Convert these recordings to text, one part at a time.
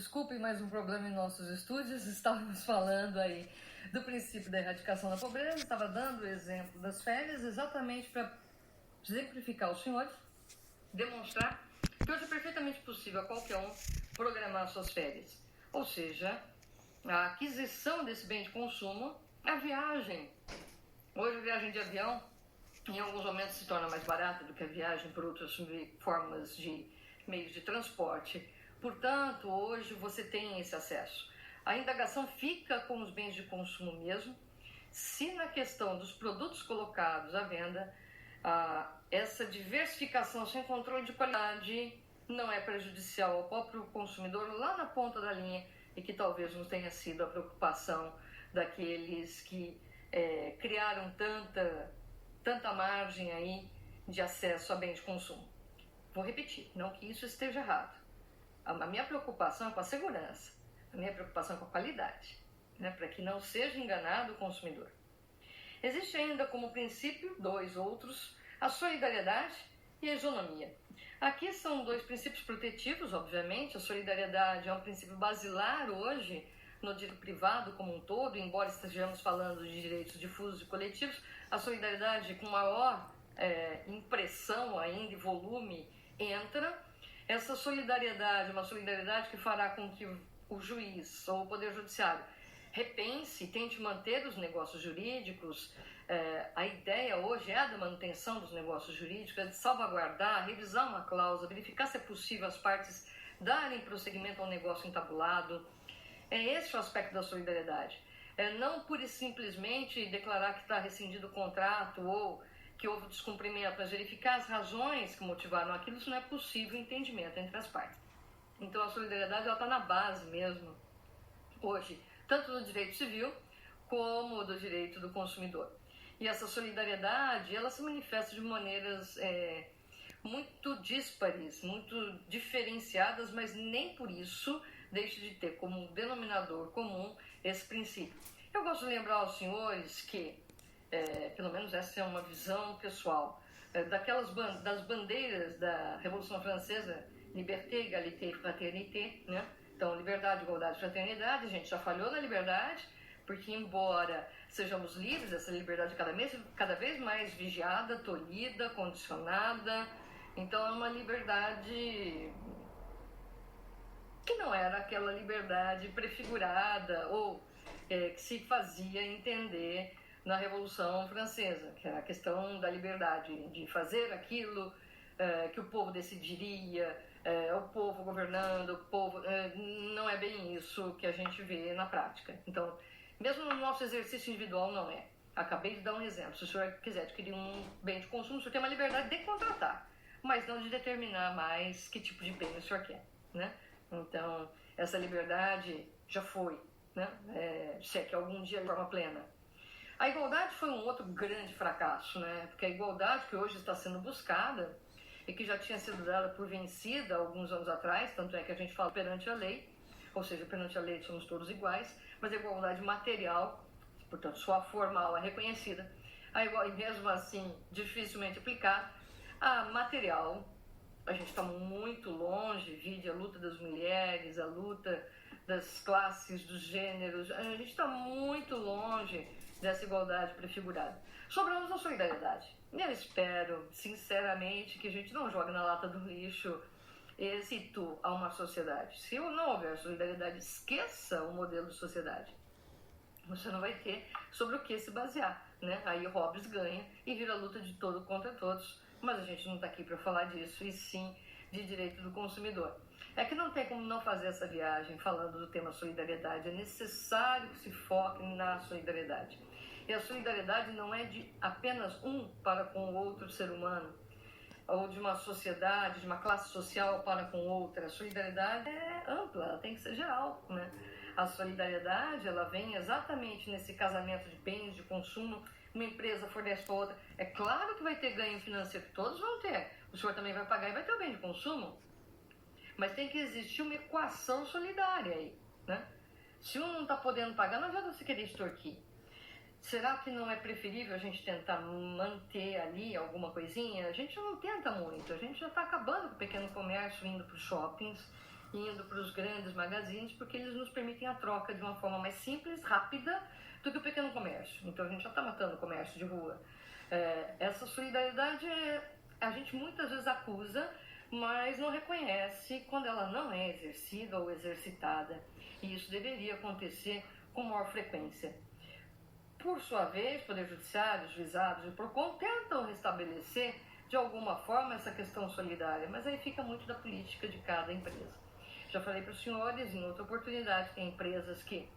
desculpem mais um problema em nossos estúdios. Estávamos falando aí do princípio da erradicação da pobreza. Estava dando o exemplo das férias exatamente para exemplificar aos senhores, demonstrar que hoje é perfeitamente possível a qualquer um programar suas férias. Ou seja, a aquisição desse bem de consumo, a viagem. Hoje a viagem de avião em alguns momentos se torna mais barata do que a viagem por outras formas de meios de transporte. Portanto, hoje você tem esse acesso. A indagação fica com os bens de consumo mesmo, se na questão dos produtos colocados à venda, essa diversificação sem controle de qualidade não é prejudicial ao próprio consumidor lá na ponta da linha e que talvez não tenha sido a preocupação daqueles que criaram tanta margem aí de acesso a bens de consumo. Vou repetir, não que isso esteja errado. A minha preocupação é com a segurança, a minha preocupação é com a qualidade, né, para que não seja enganado o consumidor. Existe ainda como princípio dois outros, a solidariedade e a isonomia. Aqui são dois princípios protetivos, obviamente. A solidariedade é um princípio basilar hoje no direito privado como um todo, embora estejamos falando de direitos difusos e coletivos. A solidariedade com maior impressão ainda e volume entra. Essa solidariedade, uma solidariedade que fará com que o juiz ou o Poder Judiciário repense, tente manter os negócios jurídicos. A ideia hoje é a da manutenção dos negócios jurídicos, é de salvaguardar, revisar uma cláusula, verificar se é possível as partes darem prosseguimento ao negócio entabulado. É esse o aspecto da solidariedade. Não pura e simplesmente declarar que está rescindido o contrato ou que houve descumprimento, mas verificar as razões que motivaram aquilo. Isso não é possível entendimento entre as partes. Então a solidariedade está na base mesmo, hoje, tanto do direito civil como do direito do consumidor. E essa solidariedade, ela se manifesta de maneiras muito díspares, muito diferenciadas, mas nem por isso deixa de ter como denominador comum esse princípio. Eu gosto de lembrar aos senhores que pelo menos essa é uma visão pessoal, das bandeiras da Revolução Francesa, Liberté, Égalité e Fraternité, né? Então, liberdade, igualdade e fraternidade. A gente já falhou na liberdade, porque embora sejamos livres, essa liberdade cada vez mais vigiada, tolhida, condicionada. Então, é uma liberdade que não era aquela liberdade prefigurada ou que se fazia entender na Revolução Francesa, que era a questão da liberdade de fazer aquilo que o povo decidiria, o povo governando, o povo... não é bem isso que a gente vê na prática. Então, mesmo no nosso exercício individual, não é. Acabei de dar um exemplo. Se o senhor quiser adquirir um bem de consumo, o senhor tem uma liberdade de contratar, mas não de determinar mais que tipo de bem o senhor quer, né? Então, essa liberdade já foi, né? Se é que algum dia de forma plena. A igualdade foi um outro grande fracasso, né? Porque a igualdade que hoje está sendo buscada e que já tinha sido dada por vencida alguns anos atrás, tanto é que a gente fala perante a lei, ou seja, perante a lei somos todos iguais, mas a igualdade material, portanto, só a formal é reconhecida, e mesmo assim dificilmente aplicada. A material, a gente está muito longe, vide a luta das mulheres, a luta das classes, dos gêneros, a gente está muito longe dessa igualdade prefigurada. Sobramos a solidariedade. Eu espero, sinceramente, que a gente não jogue na lata do lixo êxito a uma sociedade. Se não houver solidariedade, esqueça o modelo de sociedade. Você não vai ter sobre o que se basear, né? Aí Hobbes ganha e vira luta de todo contra todos. Mas a gente não está aqui para falar disso, e sim de direito do consumidor. É que não tem como não fazer essa viagem falando do tema solidariedade. É necessário que se foque na solidariedade. E a solidariedade não é de apenas um para com o outro ser humano, ou de uma sociedade, de uma classe social para com outra. A solidariedade é ampla, ela tem que ser geral, né? A solidariedade, ela vem exatamente nesse casamento de bens, de consumo. Uma empresa fornece para outra. É claro que vai ter ganho financeiro, todos vão ter. O senhor também vai pagar e vai ter o bem de consumo. Mas tem que existir uma equação solidária aí, né? Se um não está podendo pagar, não adianta você querer extorquir. Será que não é preferível a gente tentar manter ali alguma coisinha? A gente não tenta muito, a gente já está acabando com o pequeno comércio, indo para os shoppings, indo para os grandes magazines, porque eles nos permitem a troca de uma forma mais simples, rápida, do que o pequeno comércio. Então a gente já está matando o comércio de rua. Essa solidariedade a gente muitas vezes acusa, mas não reconhece quando ela não é exercida ou exercitada. E isso deveria acontecer com maior frequência. Por sua vez, Poder Judiciário, juizados e PROCON tentam restabelecer de alguma forma essa questão solidária, mas aí fica muito da política de cada empresa. Já falei para os senhores em outra oportunidade, tem empresas que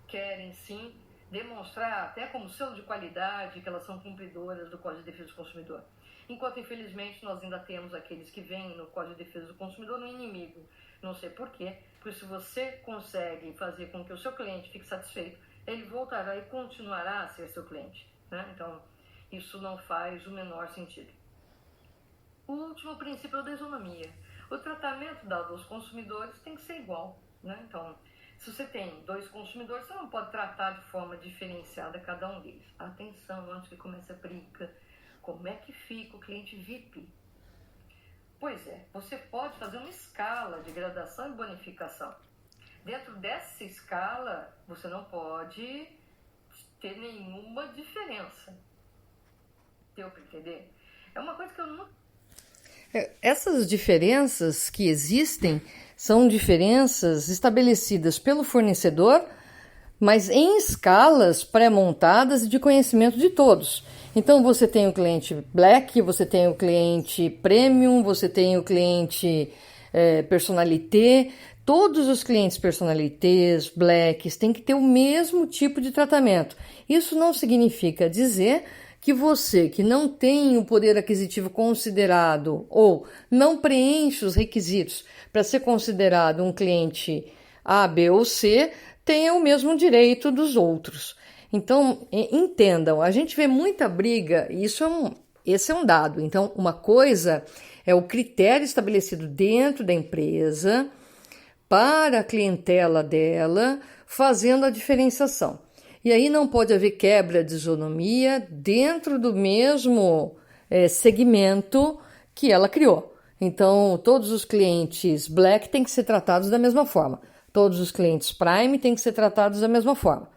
querem sim demonstrar até como selo de qualidade que elas são cumpridoras do Código de Defesa do Consumidor. Enquanto, infelizmente, nós ainda temos aqueles que veem no Código de Defesa do Consumidor um inimigo. Não sei por quê, porque se você consegue fazer com que o seu cliente fique satisfeito, ele voltará e continuará a ser seu cliente, né? Então, isso não faz o menor sentido. O último princípio é o da isonomia. O tratamento dado aos consumidores tem que ser igual, né? Então, se você tem 2 consumidores, você não pode tratar de forma diferenciada cada um deles. Atenção, antes que comece a briga. Como é que fica o cliente VIP? Pois é, você pode fazer uma escala de gradação e bonificação. Dentro dessa escala, você não pode ter nenhuma diferença. Deu para entender? É uma coisa que eu não... Essas diferenças que existem são diferenças estabelecidas pelo fornecedor, mas em escalas pré-montadas e de conhecimento de todos. Então você tem o cliente Black, você tem o cliente Premium, você tem o cliente Personalité. Todos os clientes Personalités, Blacks, têm que ter o mesmo tipo de tratamento. Isso não significa dizer que você que não tem o poder aquisitivo considerado ou não preenche os requisitos para ser considerado um cliente A, B ou C, tenha o mesmo direito dos outros. Então, entendam, a gente vê muita briga, e esse é um dado. Então, uma coisa é o critério estabelecido dentro da empresa para a clientela dela, fazendo a diferenciação. E aí não pode haver quebra de isonomia dentro do mesmo segmento que ela criou. Então, todos os clientes Black têm que ser tratados da mesma forma. Todos os clientes Prime têm que ser tratados da mesma forma.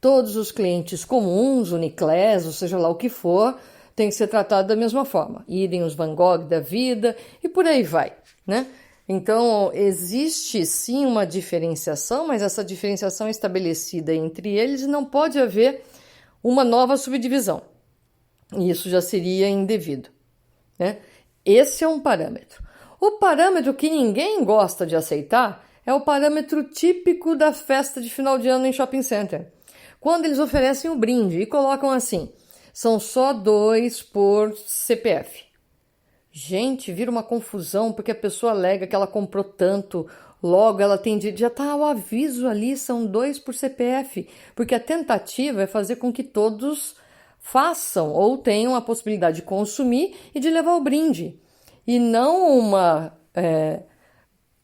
Todos os clientes comuns, Uniclass, ou seja lá o que for, têm que ser tratados da mesma forma. Idem os Van Gogh da vida e por aí vai, né? Então, existe sim uma diferenciação, mas essa diferenciação é estabelecida entre eles e não pode haver uma nova subdivisão. E isso já seria indevido, né? Esse é um parâmetro. O parâmetro que ninguém gosta de aceitar é o parâmetro típico da festa de final de ano em shopping center. Quando eles oferecem o brinde e colocam assim, são só 2 por CPF. Gente, vira uma confusão porque a pessoa alega que ela comprou tanto, logo ela tem já está o aviso ali, são 2 por CPF, porque a tentativa é fazer com que todos façam ou tenham a possibilidade de consumir e de levar o brinde, e não uma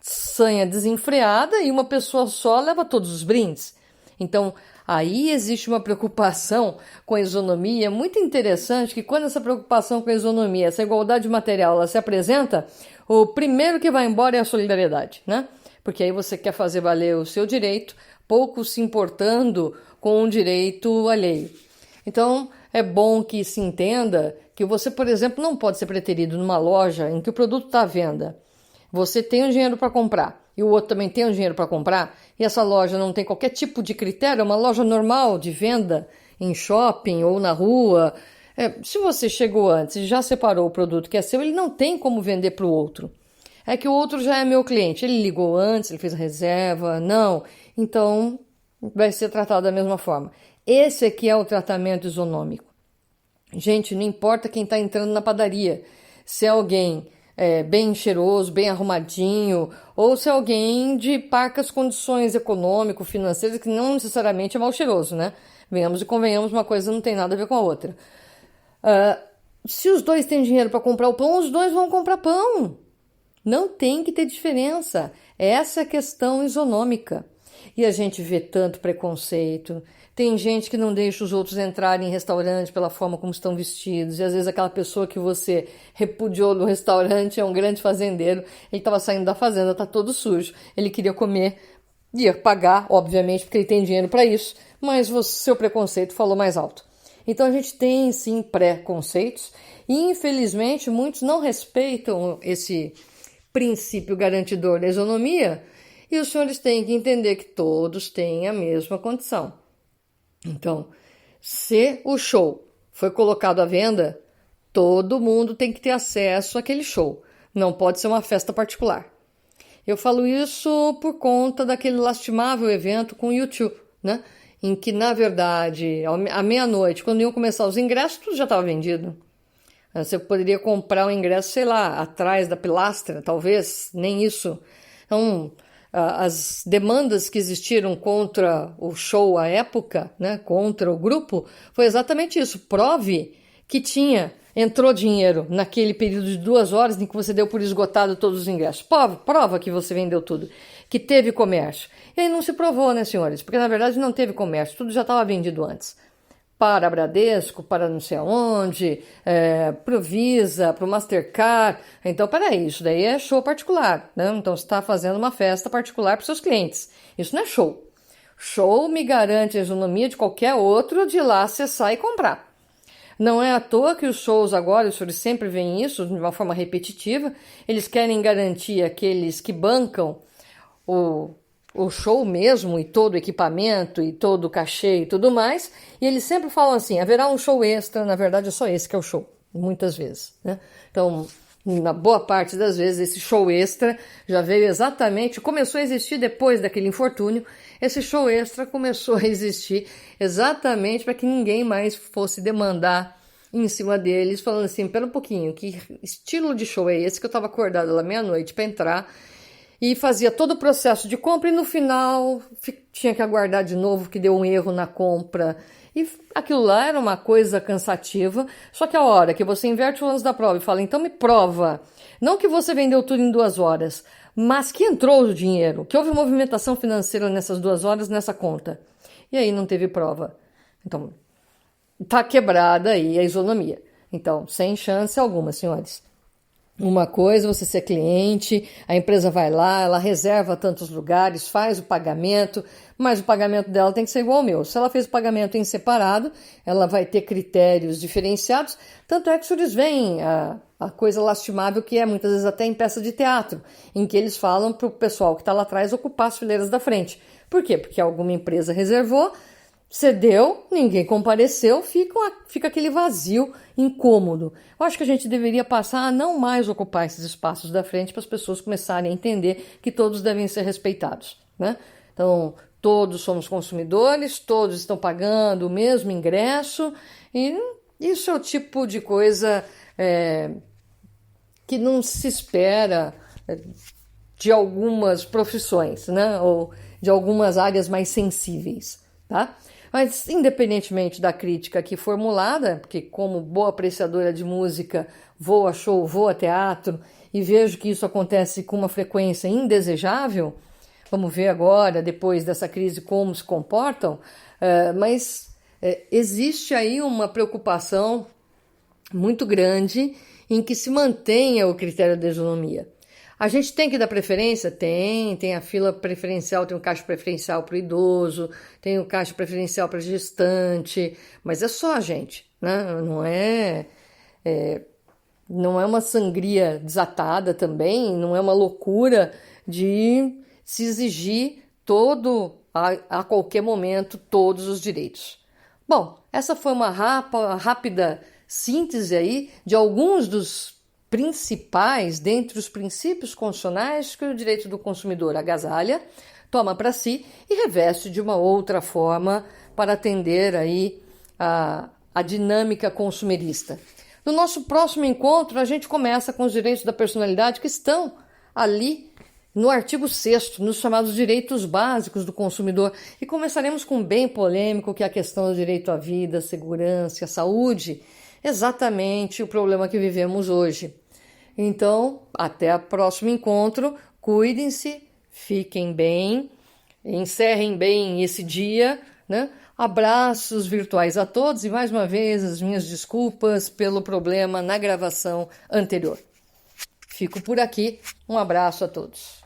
sanha desenfreada e uma pessoa só leva todos os brindes. Então, aí existe uma preocupação com a isonomia. É muito interessante que quando essa preocupação com a isonomia, essa igualdade material, ela se apresenta, o primeiro que vai embora é a solidariedade, né? Porque aí você quer fazer valer o seu direito, pouco se importando com o direito alheio. Então, é bom que se entenda que você, por exemplo, não pode ser preterido numa loja em que o produto está à venda. Você tem o dinheiro para comprar e o outro também tem o dinheiro para comprar, e essa loja não tem qualquer tipo de critério, é uma loja normal de venda em shopping ou na rua. Se você chegou antes e já separou o produto que é seu, ele não tem como vender para o outro. É que o outro já é meu cliente, ele ligou antes, ele fez a reserva, não, então vai ser tratado da mesma forma. Esse aqui é o tratamento isonômico. Gente, não importa quem está entrando na padaria, se é alguém bem cheiroso, bem arrumadinho, ou se é alguém de parcas condições econômico-financeiras, que não necessariamente é mal cheiroso, né? Venhamos e convenhamos, uma coisa não tem nada a ver com a outra. Se os dois têm dinheiro para comprar o pão, os dois vão comprar pão. Não tem que ter diferença. Essa é a questão isonômica. E a gente vê tanto preconceito. Tem gente que não deixa os outros entrarem em restaurante pela forma como estão vestidos. E às vezes aquela pessoa que você repudiou no restaurante é um grande fazendeiro. Ele estava saindo da fazenda, tá todo sujo. Ele queria comer, ia pagar, obviamente, porque ele tem dinheiro para isso. Mas o seu preconceito falou mais alto. Então a gente tem sim preconceitos. E infelizmente muitos não respeitam esse princípio garantidor da isonomia. E os senhores têm que entender que todos têm a mesma condição. Então, se o show foi colocado à venda, todo mundo tem que ter acesso àquele show. Não pode ser uma festa particular. Eu falo isso por conta daquele lastimável evento com o YouTube, né? Em que, na verdade, à meia-noite, quando iam começar os ingressos, tudo já estava vendido. Você poderia comprar o ingresso, sei lá, atrás da pilastra, talvez, nem isso. Então, as demandas que existiram contra o show à época, né, contra o grupo, foi exatamente isso. Prove que entrou dinheiro naquele período de 2 horas em que você deu por esgotado todos os ingressos. Prova que você vendeu tudo, que teve comércio. E aí não se provou, né, senhores? Porque na verdade não teve comércio, tudo já estava vendido antes. Para a Bradesco, para não sei aonde, para o Visa, para o Mastercard. Então, peraí, isso daí é show particular, né? Então, você está fazendo uma festa particular para os seus clientes. Isso não é show. Show me garante a isonomia de qualquer outro de lá acessar e comprar. Não é à toa que os shows agora, os senhores sempre veem isso de uma forma repetitiva, eles querem garantir aqueles que bancam o show mesmo, e todo o equipamento, e todo o cachê e tudo mais, e eles sempre falam assim, haverá um show extra, na verdade é só esse que é o show, muitas vezes, né? Então, na boa parte das vezes, esse show extra já veio exatamente, começou a existir depois daquele infortúnio, esse show extra começou a existir exatamente para que ninguém mais fosse demandar em cima deles, falando assim, pera um pouquinho, que estilo de show é esse que eu estava acordado lá meia-noite para entrar, e fazia todo o processo de compra e no final tinha que aguardar de novo que deu um erro na compra. E aquilo lá era uma coisa cansativa, só que a hora que você inverte o lance da prova e fala, então me prova, não que você vendeu tudo em 2 horas, mas que entrou o dinheiro, que houve movimentação financeira nessas 2 horas nessa conta. E aí não teve prova. Então, tá quebrada aí a isonomia. Então, sem chance alguma, senhores. Uma coisa, você ser cliente, a empresa vai lá, ela reserva tantos lugares, faz o pagamento, mas o pagamento dela tem que ser igual ao meu. Se ela fez o pagamento em separado, ela vai ter critérios diferenciados. Tanto é que os senhores veem a coisa lastimável que é, muitas vezes até em peça de teatro, em que eles falam para o pessoal que está lá atrás ocupar as fileiras da frente. Por quê? Porque alguma empresa reservou, cedeu, ninguém compareceu, fica aquele vazio incômodo. Eu acho que a gente deveria passar a não mais ocupar esses espaços da frente para as pessoas começarem a entender que todos devem ser respeitados, né? Então, todos somos consumidores, todos estão pagando o mesmo ingresso e isso é o tipo de coisa que não se espera de algumas profissões, né? Ou de algumas áreas mais sensíveis, tá? Mas, independentemente da crítica aqui formulada, porque como boa apreciadora de música, vou a show, vou a teatro e vejo que isso acontece com uma frequência indesejável, vamos ver agora, depois dessa crise, como se comportam, mas existe aí uma preocupação muito grande em que se mantenha o critério da isonomia. A gente tem que dar preferência? Tem a fila preferencial, tem o caixa preferencial para o idoso, tem o caixa preferencial para gestante, mas é só, gente, né? Não é uma sangria desatada também, não é uma loucura de se exigir a qualquer momento, todos os direitos. Bom, essa foi uma rápida síntese aí de alguns dos principais dentre os princípios constitucionais que o direito do consumidor agasalha, toma para si e reveste de uma outra forma para atender aí a dinâmica consumerista. No nosso próximo encontro, a gente começa com os direitos da personalidade que estão ali no artigo 6º, nos chamados direitos básicos do consumidor. E começaremos com um bem polêmico, que é a questão do direito à vida, à segurança, à saúde, exatamente o problema que vivemos hoje. Então, até o próximo encontro, cuidem-se, fiquem bem encerrem bem esse dia, né? Abraços virtuais a todos e mais uma vez as minhas desculpas pelo problema na gravação anterior. Fico por aqui, um abraço a todos.